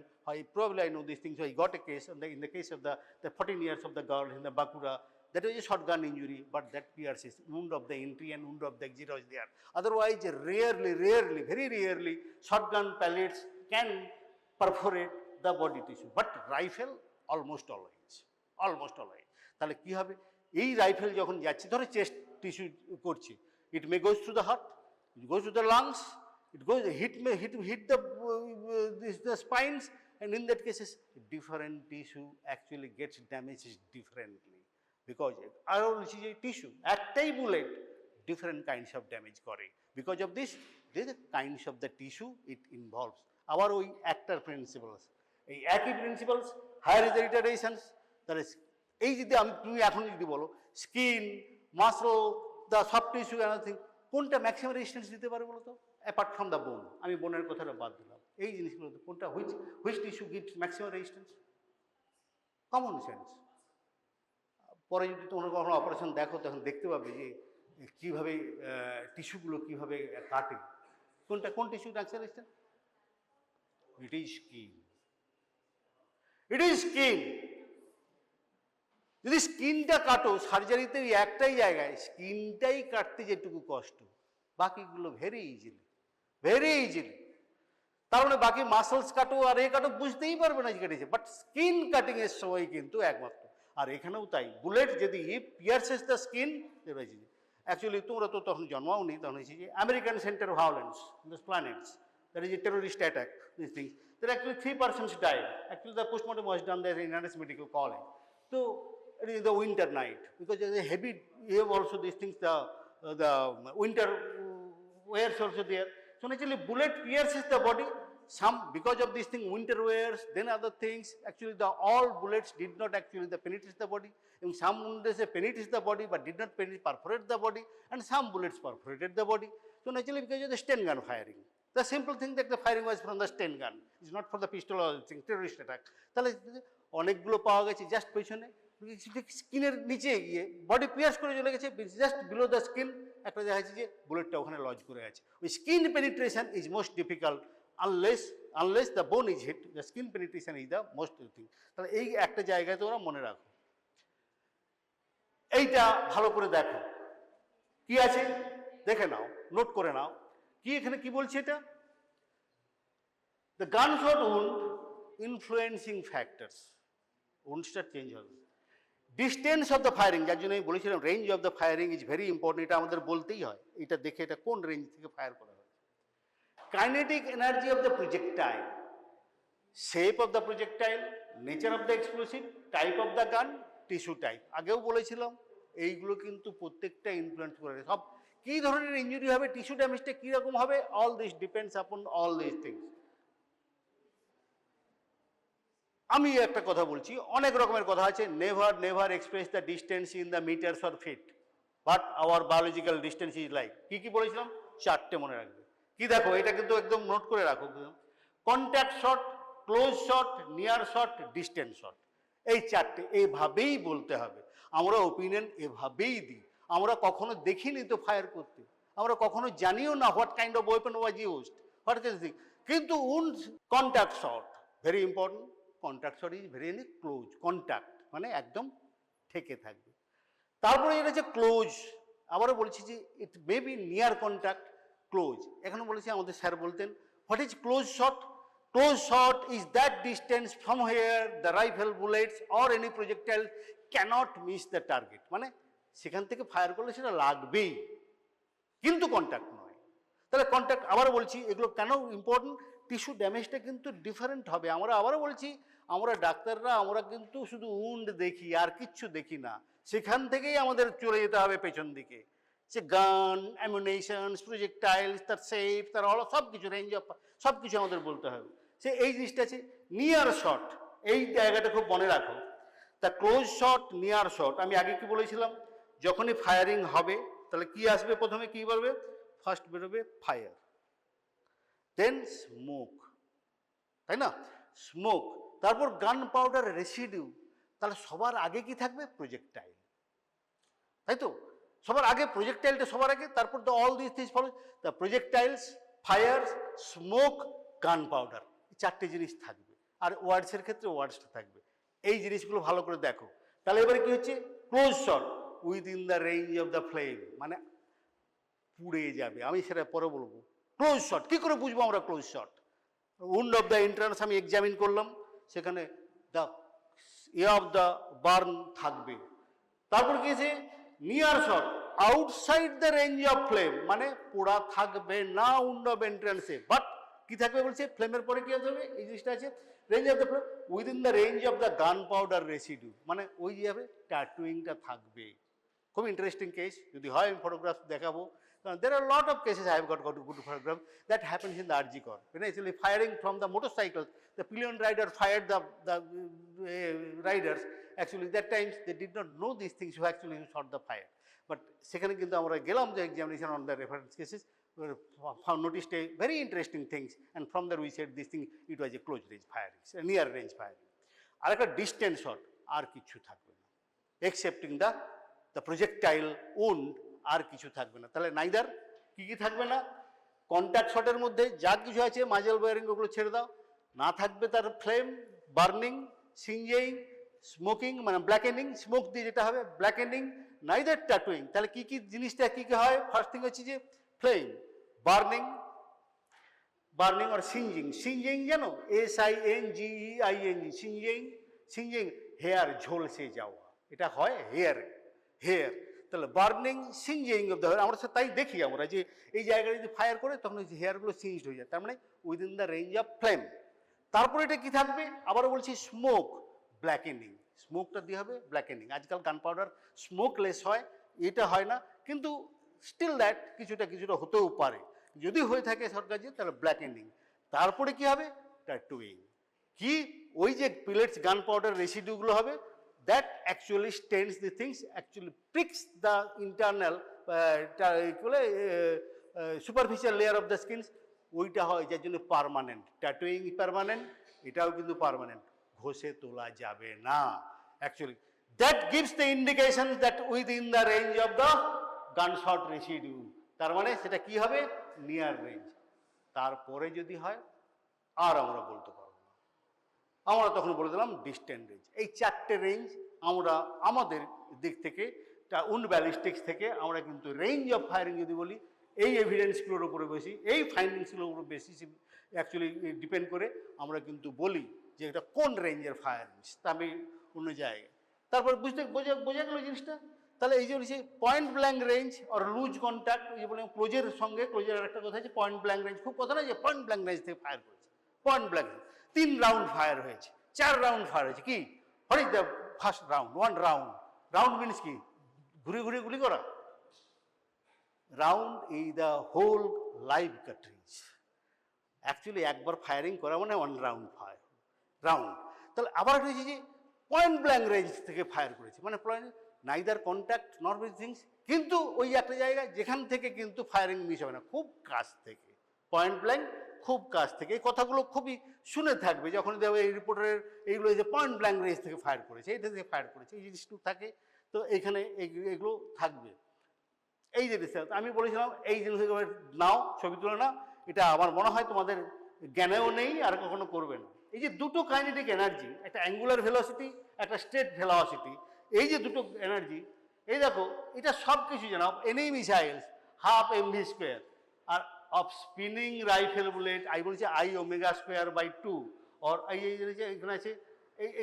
Probably I know these things. So I got a case in the case of the 14 years of the girl in the Bakura. That was a shotgun injury, but that pierces, wound of the entry and wound of the exit was there. Otherwise, rarely, very rarely, shotgun pellets can perforate the body tissue. But rifle, almost always. তাহলে কি হবে, এই rifle যখন যাচ্ছে, ধরো chest tissue করছে, it may goes through the heart, it goes to the lungs, it goes hit the spines, and in that cases different tissue actually gets damaged differently, because আরো বলছি যে টিস্যু একটাই bullet different kinds of damage করে, because of this there is a kinds of the tissue it involves. আবার ওই একটার principles, এই একই principles, higher is the retardations. তাহলে এই যদি তুমি এখন যদি বলো skin, muscle, the soft tissue, anything, কোনটা ম্যাক্সিমাম রেজিস্ট্যান্স দিতে পারে বলো তো, অ্যাপার্ট ফ্রম দ্য বোন? আমি বোনের কথাটা বাদ দিলাম, এই জিনিসগুলো কোনটা, which tissue gives maximum resistance? Common sense. পরে যদি তোমরা কখনো অপারেশন দেখো তখন দেখতে পাবে যে কীভাবে টিস্যুগুলো কীভাবে কাটে, কোন tissue maximum resistance? It is skin. যদি স্কিনটা কাটো, সার্জারিতে ওই একটাই জায়গায় স্কিনটাই কাটতে যেটুকু কষ্ট, বাকিগুলো ভেরি ইজিলি। তার মানে বাকি মাসলস কাটো আর কাটো বুঝতেই পারবে না যে কেটেছে, বাট স্কিন কাটিং এর সময় কিন্তু একমাত্র। আর এখানেও তাই, বুলেট যদি পিয়ার্সেস দ্য স্কিন, অ্যাকচুয়ালি তোমরা তো তখন জন্মাওনি, তখন হয়েছে যে American centre of violence, this planets, that is A terrorist attack, this things, there actually 3 persons died. Actually the postmortem was done there in United Medical College. So it is the winter night, because there is a heavy, you have also these things, the winter wears also there. So naturally bullet pierces the body, some because of this thing, winter wears, then other things, actually all bullets did not actually penetrate the body, and some wounds penetrate the body but did not perforate the body, and some bullets perforated the body. So naturally because of the Sten gun firing, the simple thing that the firing was from the Sten gun, is not for the pistol or thing, terrorist attack. তাহলে অনেকগুলো পাওয়া গেছে just পেছনে, স্কিনের নিচে গিয়ে body pears করে চলে গেছে, জাস্ট বিলো দ্য স্কিন একটা দেখা যাচ্ছে যে বুলেটটা ওখানে লজ করে আছে। ওই skin penetration is most difficult, unless the bone is hit, the skin penetration is the most thing. তাহলে এই একটা জায়গায় তোমরা মনে রাখো, এইটা ভালো করে দেখো কি আছে, দেখে নাও, নোট করে নাও কি এখানে কি বলছে এটা। The gunshot wound influencing factors, উন্ডসটা চেঞ্জ হবে। ডিস্টেন্স অফ দ্য ফায়ারিং, যার জন্য আমি বলেছিলাম range of the firing is very important, এটা আমাদের বলতেই হয়, এটা দেখে এটা কোন রেঞ্জ থেকে ফায়ার করা হয়। Kinetic energy of the projectile, shape of the projectile, nature of the explosive, type of the gun, tissue type, আগেও বলেছিলাম এইগুলো কিন্তু প্রত্যেকটা ইনফ্লুয়েন্স করে। সব কী ধরনের ইঞ্জুরি হবে, টিস্যু ড্যামেজটা কীরকম হবে, all this depends upon all this things. আমি একটা কথা বলছি, অনেক রকমের কথা আছে, never express the distance in the meters or feet, but our biological distance is like, কি বলেছিলাম, 4টে মনে রাখবে। কি দেখো, এটা কিন্তু একদম নোট করে রাখো, contact shot, close shot, near shot, distance shot, এই 4টে এইভাবেই বলতে হবে। আমরা ওপিনিয়ন এভাবেই দিই, আমরা কখনো দেখিনি তো ফায়ার করতে, আমরা কখনো জানিও না what kind of weapon was used, what can thing. কিন্তু wound contact shot very important, contact shot is very close, contact মানে একদম ঠেকে থাকবে। তারপরে এটা হচ্ছে ক্লোজ, আবারও বলছি যে it may be near contact, close. এখানে বলেছি আমাদের স্যার বলতেন what is close shot? Close shot is that distance from here the rifle bullets or any projectile cannot miss the target, মানে সেখান থেকে ফায়ার করলে সেটা লাগবেই কিন্তু কন্ট্যাক্ট নয়। তাহলে কন্ট্যাক্ট, আবারও বলছি এগুলো কেন ইম্পর্টেন্ট, টিস্যু ড্যামেজটা কিন্তু ডিফারেন্ট হবে। আমরা আবারও বলছি আমরা ডাক্তাররা আমরা কিন্তু শুধু উন্ড দেখি আর কিচ্ছু দেখি না, সেখান থেকেই আমাদের চলে যেতে হবে পেছন দিকে, সে গান, অ্যামুনেশনস, প্রজেক্টাইলস, তার শেপ, তার হলো সব কিছু, রেঞ্জ অফ সব কিছু আমাদের বলতে হবে। সে এই জিনিসটা আছে নিয়ার শট, এই জায়গাটা খুব মনে রাখো। তা ক্লোজ শট, নিয়ার শট, আমি আগে কি বলেছিলাম, যখনই ফায়ারিং হবে তাহলে কি আসবে প্রথমে, কি বলবে, ফার্স্ট বেরোবে ফায়ার, দেন স্মোক, তাই না, স্মোক, তারপর গান পাউডার রেসিডিউ, তাহলে সবার আগে কি থাকবে, প্রজেক্টাইল, তাই তো, সবার আগে প্রজেক্টাইলটা সবার আগে, তারপর তো all this things follow, the projectiles, fire, smoke, gun powder, চারটে জিনিস থাকবে। আর ওয়ার্ডসের ক্ষেত্রে ওয়ার্ডসটা থাকবে। এই জিনিসগুলো ভালো করে দেখো। তাহলে এবারে কি হচ্ছে, close shot within the range of the flame, মানে পুড়ে যাবে, আমি সেটা পরে বলবো। ক্লোজ শট কি করে বুঝবো আমরা close shot? Wound of the entrance আমি এক্সামিন করলাম, সেখানে দ্য অফ দ্য বার্ন থাকবে। তারপর কি আছে, near shot outside the range of flame, মানে পোড়া থাকবে না উন্ড অফ এন্ট্রান্সে, বাট কি থাকবে বলছে, ফ্লেমের পরে কি হবে, এই জিনিসটা আছে range of the flame within the range of the gun powder residue, মানে ওই যাবে ট্যাটুইংটা থাকবে। খুব ইন্টারেস্টিং কেস, যদি হয় আমি ফটোগ্রাফ দেখাবো। There are a lot of cases I have got good photograph that happens in the RG Corps. When actually firing from the motorcycles, the pillion rider fired the riders. Actually, that times they did not know these things who actually shot the fire. But সেখানে কিন্তু আমরা গেলাম যে examination on the reference cases, found noticed a very interesting things, and from there we said this thing it was a close range firing, near range firing. আর একটা distance shot আর কিছু থাকবে না, excepting the projectile wound, আর কিছু থাকবে না। তাহলে neither কি কি থাকবে না, কন্ট্যাক্ট শটের মধ্যে যা কিছু আছে মাজেল ওয়ারিং ওগুলো ছেড়ে দাও, না থাকবে তার ফ্লেম, বার্নিং, সিঞ্জিং, স্মোকিং মানে ব্ল্যাকেনিং, স্মোক দিয়ে যেটা হবে ব্ল্যাকেনিং, নাইদার ট্যাটুইং। তাহলে কি কি জিনিসটা কি কি হয়, ফার্স্ট থিং হচ্ছে যে ফ্লেম, বার্নিং, বার্নিং আর সিঞ্জিং, সিঞ্জিং জানো, SINGEING, সিঞ্জিং, সিঞ্জিং হেয়ার ঝলসে যাওয়া, এটা হয় হেয়ারে, হেয়ার। তাহলে বার্নিং, সিঞ্জিং অফ দ্য হেয়ার, আমরা তাই দেখি আমরা যে এই জায়গায় যদি ফায়ার করে তখন ওই হেয়ারগুলো সিঞ্জড হয়ে যায়, তার মানে within the range of flame. তারপরে এটা কি থাকবে, আবারও বলছি স্মোক, ব্ল্যাকেনিং, স্মোকটা দিয়ে হবে ব্ল্যাকেনিং। আজকাল গান পাউডার স্মোকলেস হয়, এটা হয় না, কিন্তু স্টিল দ্যাট কিছুটা কিছুটা হতেও পারে, যদি হয়ে থাকে সরকার যে, তাহলে ব্ল্যাকেনিং। তারপরে কি হবে, ট্যাটুইং, কি ওই যে পিলেটস গান পাউডার রেসিডিউগুলো হবে, that actually stains the things, actually pricks the internal superficial layer of the skins, ওইটা হয় যার জন্য পার্মানেন্ট, ট্যাটুইং পার্মানেন্ট, এটাও কিন্তু পার্মানেন্ট, ঘষে তোলা যাবে না। Actually that gives the indication that within the range of the gunshot residue, তার মানে সেটা কি হবে, নিয়ার রেঞ্জ। তারপরে যদি হয় আর আমরা বলতে পারবো না, আমরা তখন বলে দিলাম ডিস্টেন্ট রেঞ্জ। এই চারটে রেঞ্জ আমরা আমাদের দিক থেকে উন্ড ব্যালিস্টিক্স থেকে আমরা কিন্তু রেঞ্জ অফ ফায়ারিং যদি বলি, এই এভিডেন্সগুলোর উপরে বেশি, এই ফাইন্ডিংসগুলোর উপর বেশি অ্যাকচুয়ালি ডিপেন্ড করে আমরা কিন্তু বলি যে এটা কোন রেঞ্জের ফায়ারিংস, তা আমি অন্য জায়গায়। তারপর বোঝা গেল জিনিসটা। তাহলে এই যে বলছি পয়েন্ট ব্ল্যাঙ্ক রেঞ্জ আর লুজ কন্ট্যাক্ট, এই যে বলে ক্লোজের সঙ্গে ক্লোজের একটা কথা আছে পয়েন্ট ব্ল্যাঙ্ক রেঞ্জ, খুব কথা না যে পয়েন্ট ব্ল্যাঙ্ক রেঞ্জ থেকে ফায়ার করেছে, পয়েন্ট ব্ল্যাঙ্ক 3 রাউন্ড ফায়ার হয়েছে, 4 রাউন্ড ফায়ার হয়েছে, কি what is the first round, 1 round, round means কি, ঘুরে ঘুরে গুলি করা, রাউন্ড এই the whole live cartridge, actually একবার ফায়ারিং করা মানে 1 রাউন্ড ফায়ার রাউন্ড। তাহলে আবার একটা হচ্ছে যে পয়েন্ট ব্ল্যাঙ্ক রেঞ্জ থেকে ফায়ার করেছে, মানে neither contact not with things, কিন্তু ওই একটা জায়গায় যেখান থেকে কিন্তু ফায়ারিং মিস হবে না, খুব কাছ থেকে, পয়েন্ট ব্ল্যাঙ্ক খুব কাছ থেকে। এই কথাগুলো খুবই শুনে থাকবে যখন দেখবে এই রিপোর্টারের এইগুলো যে পয়েন্ট ব্ল্যাঙ্ক রেঞ্জ থেকে ফায়ার করেছে, এইটা থেকে ফায়ার করেছে, এই জিনিসটুকু থাকে। তো এইখানে এগুলো থাকবে। এই যে আমি বলেছিলাম এই জিনিসগুলো নাও, ছবি তুলে নাও, এটা আমার মনে হয় তোমাদের জ্ঞানেও নেই আর কখনো করবে না। এই যে দুটো কাইনেটিক এনার্জি, একটা অ্যাঙ্গুলার ভেলোসিটি, একটা স্ট্রেট ভেলোসিটি, এই যে দুটো এনার্জি, এই দেখো এটা সব কিছু জানো, any missiles half mv square, আর of spinning rifle bullet I বলছি আই ওমেগা স্কোয়ার বাই 2, আর এখানে আছে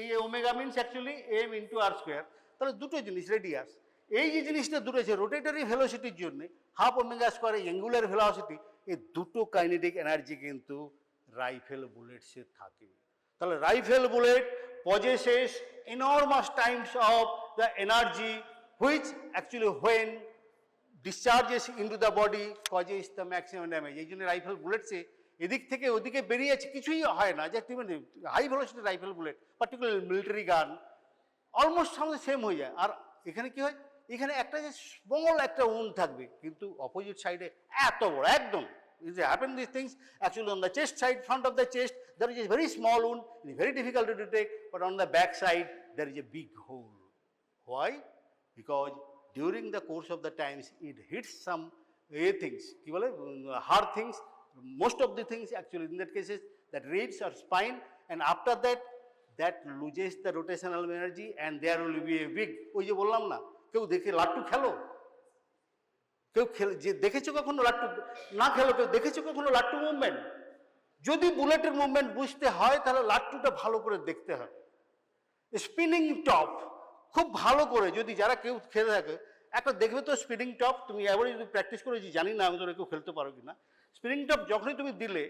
এই omega means actually M into R square. তাহলে দুটো জিনিস রেডিয়াস, এই যে জিনিসটা দুটো আছে রোটেটরি ভেলোসিটির জন্য half omega square angular velocity, এই দুটো কাইনেটিক এনার্জি কিন্তু রাইফেল বুলেটসে থাকে। তাহলে rifle bullet possesses enormous times of the energy which actually when discharges into the body causes the maximum damage. এই জন্য রাইফেল বুলেটসে এদিক থেকে ওদিকে বেরিয়ে আছে কিছুই হয় না, যে high velocity rifle bullet particular military gun almost সামনে সেম হয়ে যায়। আর এখানে কি হয়, এখানে একটা যে স্মল একটা উন্ড থাকবে, কিন্তু অপোজিট সাইডে এত বড় একদম is happen these things actually on the chest side, front of the chest there is a very small wound, it is very difficult to detect, but on the back side there is a big hole. Why? Because during the course of the times it hits some things, ki bole hard things, most of the things actually in that cases that ribs or spine, and after that that loses the rotational energy and there will be a big, ওই যে বললাম না কেউ দেখে লাট্টু খেলো, কেউ যে দেখেছো কখনো লাট্টু, না খেলো কেউ দেখেছো কখনো লাট্টু মুভমেন্ট? যদি বুলেটের মুভমেন্ট বুঝতে হয় তাহলে লাট্টুটা ভালো করে দেখতে হবে। স্পিনিং টপ খুব ভালো করে যদি যারা কেউ খেলে থাকে একটা দেখবে তো স্পিনিং টপ, তুমি এবারে যদি প্র্যাকটিস করেছি জানি না আমি তোরা কেউ খেলতে পারো কিনা, স্পিনিং টপ যখনই তুমি দিলে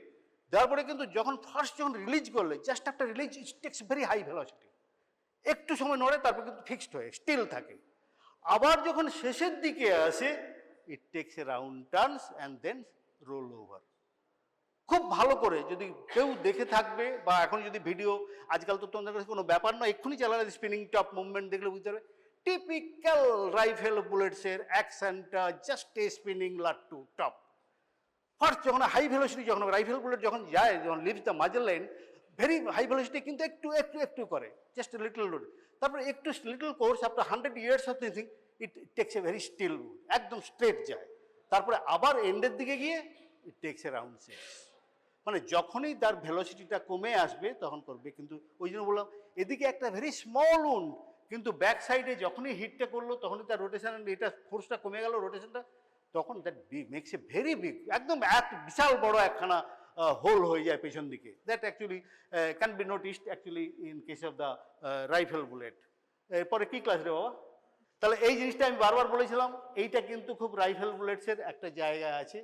দেওয়ার পরে কিন্তু যখন ফার্স্ট যখন রিলিজ করলে জাস্ট একটা release it takes very high velocity, একটু সময় নড়ে তারপর কিন্তু ফিক্সড হয়ে স্টিল থাকে। আবার যখন শেষের দিকে আসে it takes a round turns and then roll over. খুব ভালো করে যদি কেউ দেখে থাকবে বা এখন যদি ভিডিও আজকাল তো তোমাদের কাছে কোনো ব্যাপার নয়, এক্ষুনি চালালে স্পিনিং টপ মুভমেন্ট দেখলে বুঝতে পারবে টিপিক্যাল রাইফেল বুলেটসের অ্যাকশনটা জাস্ট এ স্পিনিং লাট্টু টপ। ফার্স্ট যখন হাই ভেলোসিটি, যখন রাইফেল বুলেট যখন যায়, যখন leaves the muzzle line very high velocity কিন্তু একটু একটু একটু করে জাস্ট লিটল রোড, তারপরে একটু little course after 100 years of thing it takes a very still, একদম স্ট্রেট যায়, তারপরে আবার এন্ডের দিকে গিয়ে it takes a round shapes. মানে যখনই তার ভেলোসিটিটা কমে আসবে তখন করবে, কিন্তু ওই জন্য বললাম এদিকে একটা ভেরি স্মল উন্ড, কিন্তু ব্যাক সাইডে যখনই হিটটা করলো তখনই তার রোটেশন, এটা ফোর্সটা কমে গেল রোটেশনটা, তখন that makes a very big, একদম এক বিশাল বড় একখানা হোল হয়ে যায় পেছন দিকে। That actually can be noticed actually in case of the rifle bullet. এরপরে কি ক্লাস রে বাবা? তাহলে এই জিনিসটা আমি বারবার বলেছিলাম, এইটা কিন্তু খুব রাইফেল বুলেটসের একটা জায়গা আছে।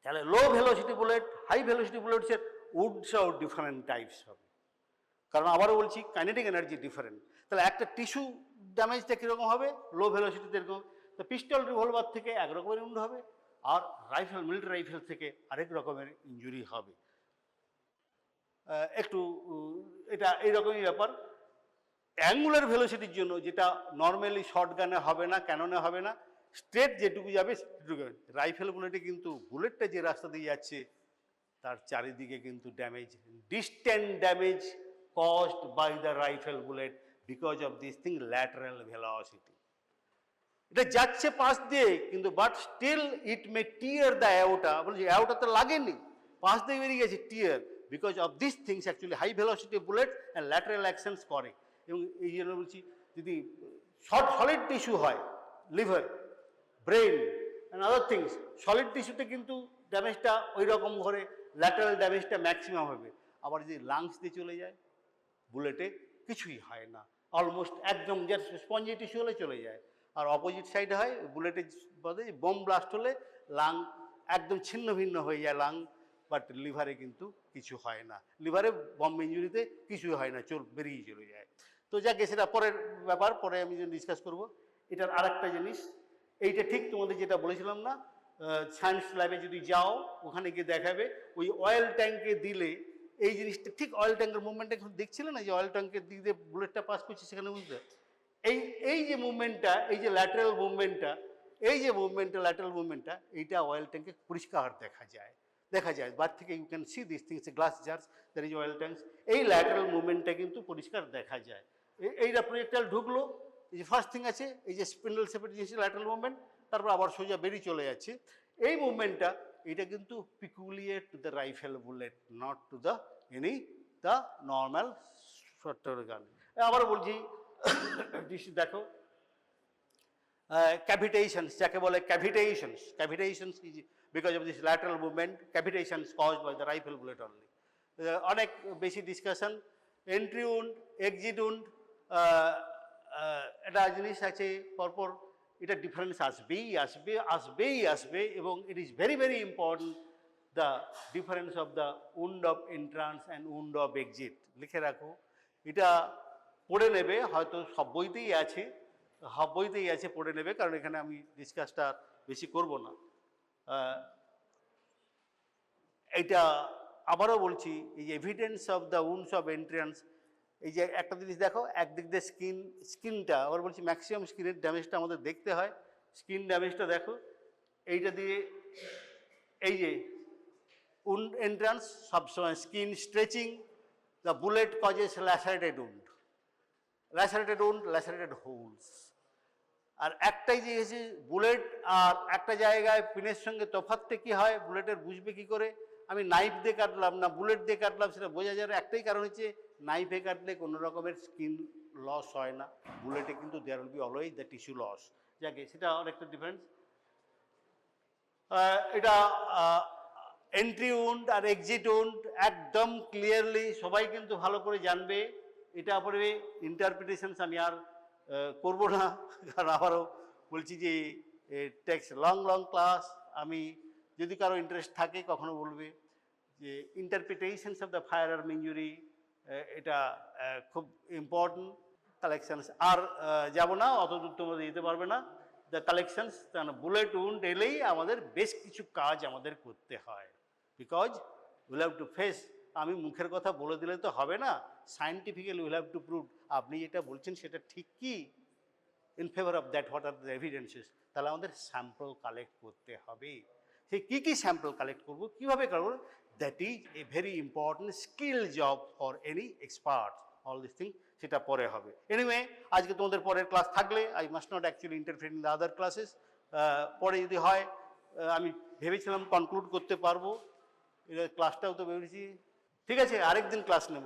তাহলে low velocity bullet, high velocity বুলেটসের উডসও ডিফারেন্ট টাইপস হবে, কারণ আবারও বলছি কাইনেটিক এনার্জি ডিফারেন্ট। তাহলে একটা টিস্যু ড্যামেজটা কীরকম হবে, লো ভেলোসিটিতে এরকম, তো পিস্টল রিভলভার থেকে এক রকমের উন্ড হবে, আর রাইফেল মিলিটারি রাইফেল থেকে আরেক রকমের ইঞ্জুরি হবে। একটু এটা এইরকমই ব্যাপার। অ্যাঙ্গুলার ভেলোসিটির জন্য যেটা নর্মালি শর্ট গানে হবে না, ক্যাননে হবে না, স্ট্রেট যেটুকু যাবে সেটুকু। রাইফেল বুলেটে কিন্তু বুলেটটা যে রাস্তা দিয়ে যাচ্ছে তার চারিদিকে কিন্তু damage, distant damage caused by the rifle bullet because of this thing lateral velocity. এটা যাচ্ছে পাশ দিয়ে কিন্তু but still it may tear the aorta, বলছি অ্যাওটা তো লাগেনি, পাশ দিয়ে বেরিয়ে গেছে tear, because of this things actually high velocity bullet and lateral actions করে। এবং এই জন্য বলছি যদি সলিড টিস্যু হয়, liver, brain and other things, solid টিস্যুতে কিন্তু ড্যামেজটা ওই রকম করে ল্যাটারাল ড্যামেজটা ম্যাক্সিমাম হবে। আবার যদি লাংস দিয়ে চলে যায় বুলেটে কিছুই হয় না, অলমোস্ট একদম যে স্পঞ্জি টিস্যু হলে চলে যায়। আর অপোজিট সাইডে হয় বুলেটের বলে বোম ব্লাস্ট হলে লাং একদম ছিন্ন ভিন্ন হয়ে যায় লাং, বাট লিভারে কিন্তু কিছু হয় না, লিভারে বম ইঞ্জুরিতে কিছুই হয় না, বেরিয়ে চলে যায়। তো যাকে সেটা পরের ব্যাপার, পরে আমি ডিসকাস করব। এটার আর একটা জিনিস, এইটা ঠিক তোমাদের যেটা বলেছিলাম না, সায়েন্স ল্যাবে যদি যাও ওখানে গিয়ে দেখাবে ওই অয়েল ট্যাঙ্কে দিলে এই জিনিসটা ঠিক অয়েল ট্যাঙ্কের মুভমেন্টটা এখন দেখছিলে না, যে অয়েল ট্যাঙ্কের দিক দিয়ে বুলেটটা পাস করছে সেখানে বুঝতে, এই যে মুভমেন্টটা, এই যে ল্যাটারাল মুভমেন্টটা, এই যে মুভমেন্টটা ল্যাটারাল মুভমেন্টটা, এইটা অয়েল ট্যাঙ্কে পরিষ্কার দেখা যায়, বার থেকে you can see this things, glass jars, there is oil tanks, এই ল্যাটারাল মুভমেন্টটা কিন্তু পরিষ্কার দেখা যায়। এইটা প্রজেক্টাইল ঢুকলো, এই যে ফার্স্ট থিং আছে এই যে স্পিন্ডল শেপের জিনিস ল্যাটারাল মুভমেন্ট, তারপর আবার সোজা বেরিয়ে চলে যাচ্ছে। এই মুভমেন্টটা এটা কিন্তু peculiar to the rifle bullet, not to the the normal short gun. আবার বলছি দেখো cavitations, যাকে বলে cavitations is because of this lateral movement, cavitations caused by the rifle bullet only. অনেক বেশি discussion, entry wound, exit wound, এটা জিনিস আছে পরপর, এটা ডিফারেন্স আসবেই এবং it is very very important the difference of the wound of entrance and wound of exit. লিখে রাখো, এটা পড়ে নেবে, হয়তো সব বইতেই আছে পড়ে নেবে, কারণ এখানে আমি ডিসকাসটা বেশি করব না। এইটা আবারও বলছি, এই যে evidence of the wounds of entrance, এই যে একটা জিনিস দেখো, একদিক দিয়ে স্কিনটা, আবার বলছি ম্যাক্সিমাম স্কিনের ড্যামেজটা আমাদের দেখতে হয়। স্কিন ড্যামেজটা দেখো, এইটা দিয়ে এই যে উন্ড এন্ট্রান্স সবসময় skin stretching, the bullet causes lacerated holes. আর একটাই যে এসে বুলেট আর একটা জায়গায় পিনের সঙ্গে তফাৎটা কি হয়, বুলেটের বুঝবে কি করে, আমি নাইফ দিয়ে কাটলাম না বুলেট দিয়ে কাটলাম, সেটা বোঝা যায় না। একটাই কারণ হচ্ছে নাইফে কাটলে কোনো রকমের স্কিন লস হয় না, বুলেটে কিন্তু there will be always the tissue loss. যাকে সেটা অনেকটা ডিফারেন্স। এটা এন্ট্রি উন্ড আর এক্সিট উন্ড একদম ক্লিয়ারলি সবাই কিন্তু ভালো করে জানবে। এটা পরে ইন্টারপ্রিটেশনস আমি আর করবো না, কারণ আবারও বলছি যে টেক্স লং ক্লাস। আমি যদি কারো ইন্টারেস্ট থাকে কখনো বলবে যে interpretations of the fire arm injury, এটা খুব ইম্পর্টেন্ট। কালেকশনস আর যাব না, অত দূর তোমরা যেতে পারবে না। দ্য কালেকশনস, বুলেট উন্ড এলেই আমাদের বেশ কিছু কাজ আমাদের করতে হয়, because will have to face. আমি মুখের কথা বলে দিলে তো হবে না, scientifically will have to prove আপনি যেটা বলছেন সেটা ঠিক কি, in favour of that what are the evidences. তাহলে আমাদের স্যাম্পল কালেক্ট করতে হবে। সেই কী স্যাম্পল কালেক্ট করবো, কীভাবে করবো, that is a very important skill job for any expert. All this thing সেটা পরে হবে। এনিওয়ে, আজকে তোমাদের পরের ক্লাস থাকলে, I must not actually interfere in the other classes. পরে যদি হয়, আমি ভেবেছিলাম কনক্লুড করতে পারবো, ক্লাসটাও তো ভেবেছি। ঠিক আছে, আরেকদিন ক্লাস নেব।